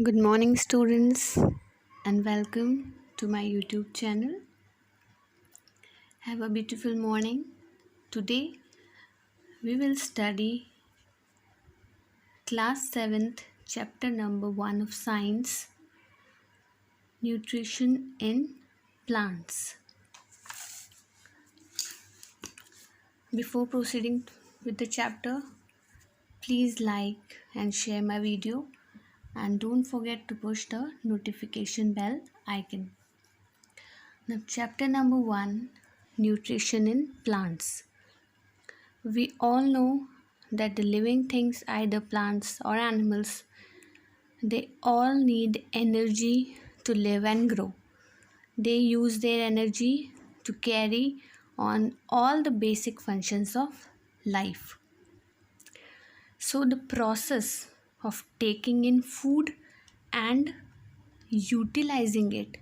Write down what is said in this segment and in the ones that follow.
Good morning, students, and welcome to my YouTube channel. Have a beautiful morning. Today, we will study class 7th, chapter number 1 of science, nutrition in plants. Before proceeding with the chapter, please like and share my video, and don't forget to push the notification bell icon. Now, chapter number 1, nutrition in plants. We all know that the living things, either plants or animals, they all need energy to live and grow. They use their energy to carry on all the basic functions of life. So the process of taking in food and utilizing it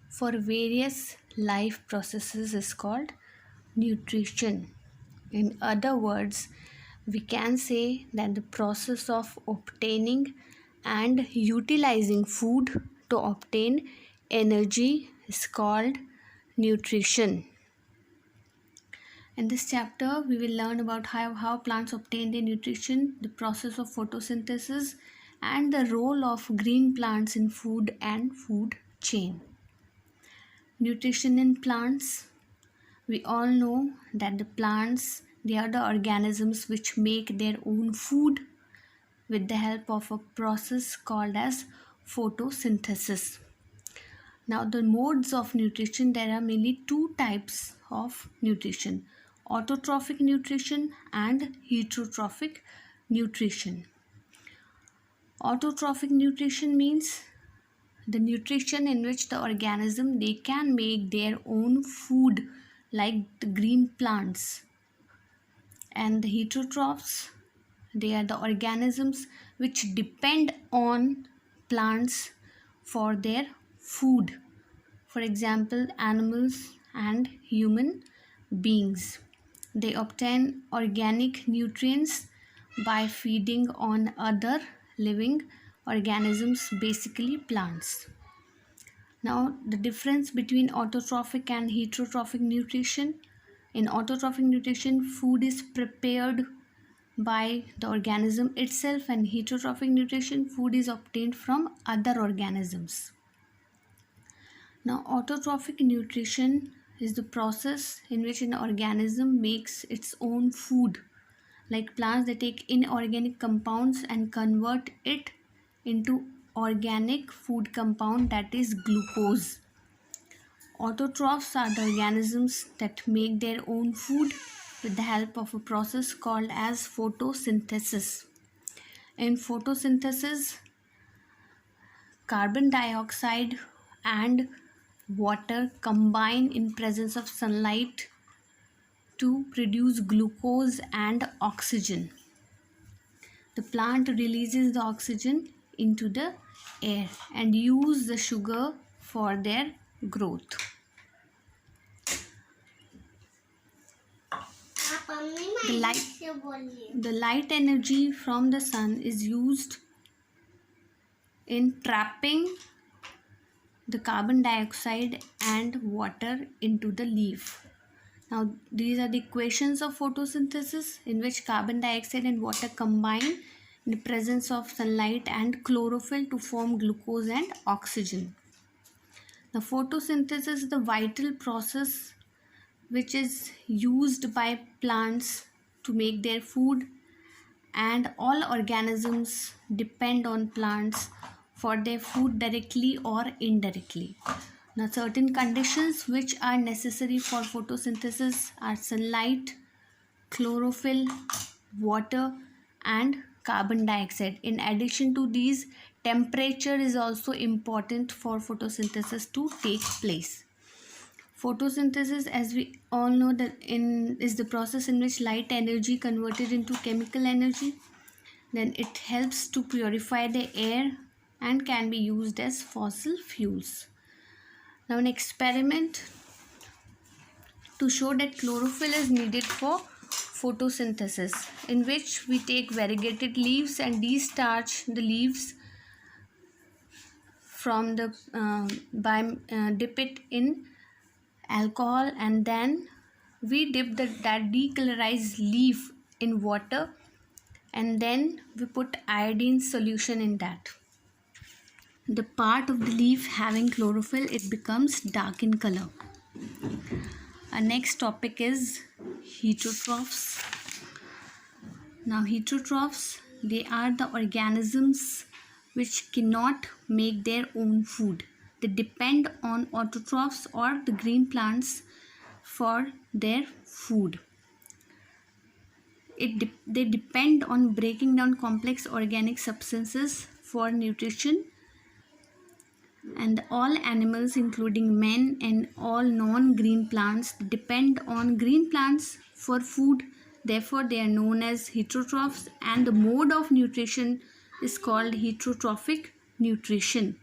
for various life processes is called nutrition. In other words, we can say that the process of obtaining and utilizing food to obtain energy is called nutrition. In this chapter, we will learn about how plants obtain their nutrition, the process of photosynthesis, and the role of green plants in food and food chain. Nutrition in plants. We all know that the plants, they are the organisms which make their own food with the help of a process called as photosynthesis. Now, the modes of nutrition, there are mainly two types of nutrition: autotrophic nutrition and heterotrophic nutrition. Autotrophic nutrition means the nutrition in which the organism, they can make their own food, like the green plants. And the heterotrophs, they are the organisms which depend on plants for their food. For example, animals and human beings. They obtain organic nutrients by feeding on other living organisms, basically plants. Now, the difference between autotrophic and heterotrophic nutrition. In autotrophic nutrition, food is prepared by the organism itself, and heterotrophic nutrition, food is obtained from other organisms. Now, autotrophic nutrition is the process in which an organism makes its own food. Like plants, they take inorganic compounds and convert it into organic food compound, that is glucose. Autotrophs are the organisms that make their own food with the help of a process called as photosynthesis. In photosynthesis, carbon dioxide and water combine in presence of sunlight to produce glucose and oxygen. The plant releases the oxygen into the air and use the sugar for their growth. The light energy from the sun is used in trapping the carbon dioxide and water into the leaf. Now, these are the equations of photosynthesis, in which carbon dioxide and water combine in the presence of sunlight and chlorophyll to form glucose and oxygen. The photosynthesis is the vital process which is used by plants to make their food, and all organisms depend on plants for their food directly or indirectly. Now, certain conditions which are necessary for photosynthesis are sunlight, chlorophyll, water, and carbon dioxide. In addition to these, temperature is also important for photosynthesis to take place. Photosynthesis, as we all know, is the process in which light energy converted into chemical energy. Then it helps to purify the air and can be used as fossil fuels. Now, an experiment to show that chlorophyll is needed for photosynthesis, in which we take variegated leaves and destarch the leaves from the dip it in alcohol, and then we dip that decolorized leaf in water, and then we put iodine solution in that. The part of the leaf having chlorophyll, it becomes dark in color. Our next topic is heterotrophs. Now heterotrophs, they are the organisms which cannot make their own food. They depend on autotrophs or the green plants for their food. They depend on breaking down complex organic substances for nutrition, and all animals including men and all non-green plants depend on green plants for food. Therefore they are known as heterotrophs, and the mode of nutrition is called heterotrophic nutrition.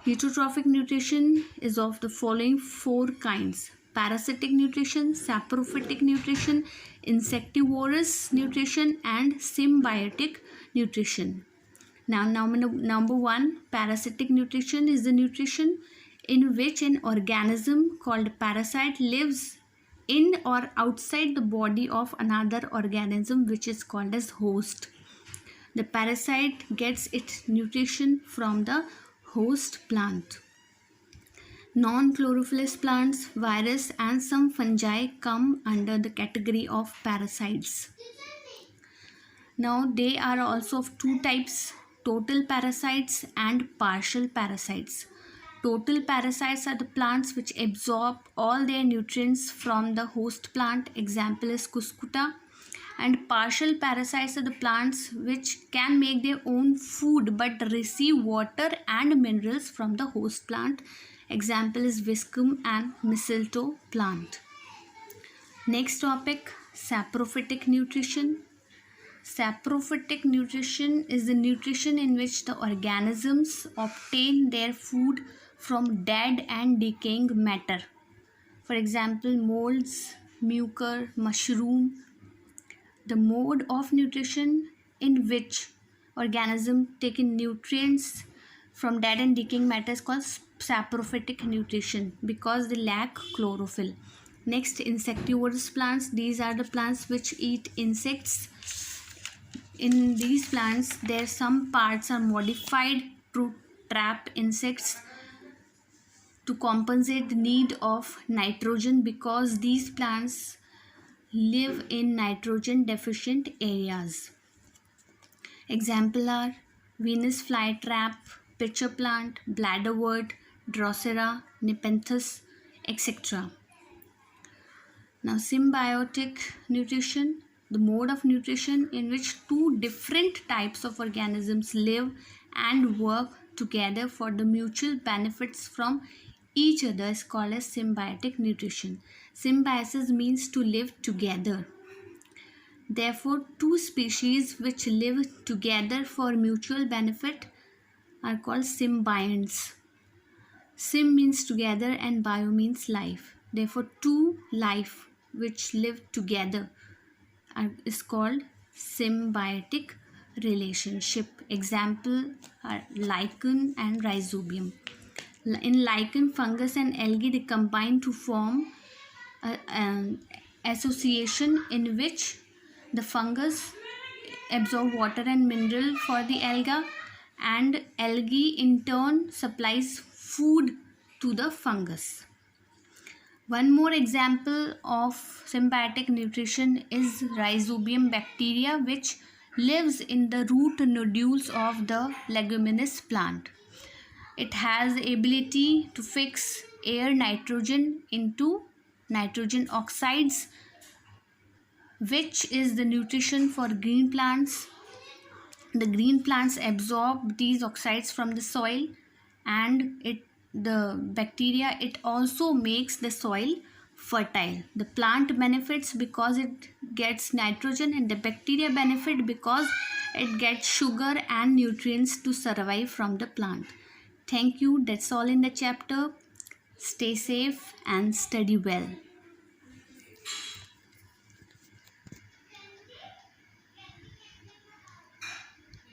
Heterotrophic nutrition is of the following four kinds: parasitic nutrition, saprophytic nutrition, insectivorous nutrition, and symbiotic nutrition. Now, number one, parasitic nutrition is the nutrition in which an organism called parasite lives in or outside the body of another organism, which is called as host. The parasite gets its nutrition from the host plant. Non-chlorophyllous plants, virus, and some fungi come under the category of parasites. Now, they are also of two types: total parasites and partial parasites. Total parasites are the plants which absorb all their nutrients from the host plant. Example is cuscuta. And partial parasites are the plants which can make their own food but receive water and minerals from the host plant. Example is viscum and mistletoe plant. Next topic, saprophytic nutrition. Saprophytic nutrition is the nutrition in which the organisms obtain their food from dead and decaying matter. For example, molds, mucor, mushroom. The mode of nutrition in which organisms take in nutrients from dead and decaying matter is called saprophytic nutrition because they lack chlorophyll. Next, insectivorous plants. These are the plants which eat insects. In these plants, some parts are modified to trap insects to compensate the need of nitrogen, because these plants live in nitrogen deficient areas. Example are Venus flytrap, pitcher plant, bladderwort, Drosera, Nepenthes, etc. Now, symbiotic nutrition, the mode of nutrition in which two different types of organisms live and work together for the mutual benefits from each other, is called as symbiotic nutrition. Symbiosis means to live together. Therefore, two species which live together for mutual benefit are called symbionts. Sym means together and bio means life. Therefore, two life which live together is called symbiotic relationship. Example are lichen and rhizobium. In lichen, fungus and algae, they combine to form an association in which the fungus absorb water and mineral for the alga, and algae in turn supplies food to the fungus. One more example of symbiotic nutrition is rhizobium bacteria, which lives in the root nodules of the leguminous plant. It has the ability to fix air nitrogen into nitrogen oxides, which is the nutrition for green plants. The green plants absorb these oxides from the soil, and the bacteria, it also makes the soil fertile. The plant benefits because it gets nitrogen, and the bacteria benefit because it gets sugar and nutrients to survive from the plant. Thank you. That's all in the chapter. Stay safe and study well.